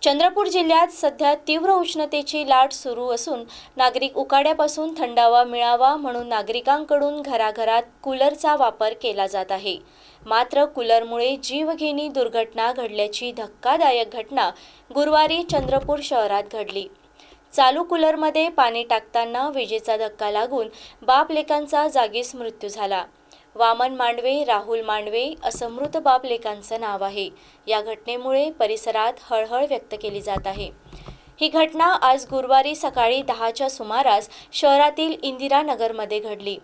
चंद्रपूर जिल्ह्यात सध्या तीव्र उष्णतेची लाट सुरू असून नागरिक उकाड्यापासून थंडावा मिळावा म्हणून नागरिकांकडून घराघरात कूलरचा वापर केला जात आहे। मात्र कूलरमुळे जीवघेणी दुर्घटना घडल्याची धक्कादायक घटना गुरुवारी चंद्रपूर शहरात घडली। चालू कूलरमध्ये पाणी टाकताना विजेचा धक्का लागून बाप-लेकांचा जागीच मृत्यू झाला। वामन मांडवे, राहुल मांडवे असं मृत बाप-लेकांचं नाव आहे। या घटनेमुळे परिसरात हळहळ व्यक्त केली जात आहे। ही घटना आज गुरुवारी सकाळी 10च्या सुमारास शहरातील इंदिरानगरमध्ये घडली।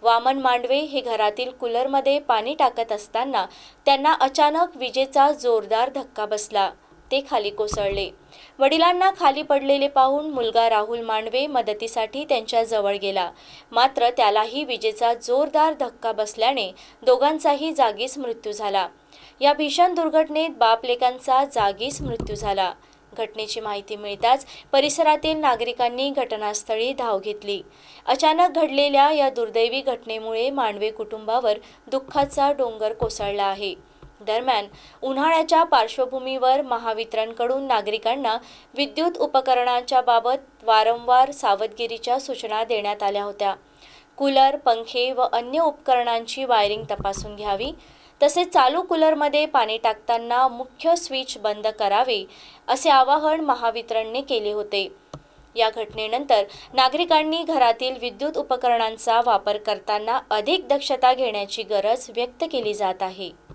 वामन मांडवे हे घरातील कूलरमध्ये पाणी टाकत असताना त्यांना अचानक विजेचा जोरदार धक्का बसला। ते खाली कोसळले। वडिलांना खाली पडलेले पाहून मुलगा राहुल मांडवे मदतीसाठी त्यांच्या जवळ गेला, मात्र त्यालाही विजेचा जोरदार धक्का बसल्याने दोघांचाही जागीच मृत्यू झाला। या भीषण दुर्घटनेत बाप-लेकांचा जागीच मृत्यू झाला। घटनेची माहिती मिळताच परिसरातील नागरिकांनी घटनास्थळी धाव घेतली। अचानक घडलेल्या या दुर्दैवी घटनेमुळे मांडवे कुटुंबावर दुःखाचा डोंगर कोसळला आहे। दरम्यान उन्हाळ्याच्या पार्श्वभूमीवर महावितरणकडून नागरिकांना विद्युत उपकरणांच्या बाबत वारंवार सावधगिरीच्या सूचना देण्यात आल्या होत्या। कूलर, पंखे व अन्य उपकरणांची वायरिंग तपासून घ्यावी, तसेच चालू कूलरमध्ये पाणी टाकताना मुख्य स्विच बंद करावे असे आवाहन महावितरणने केले होते। या घटनेनंतर नागरिकांनी घरातील विद्युत उपकरणांचा वापर करताना अधिक दक्षता घेण्याची गरज व्यक्त केली जात आहे।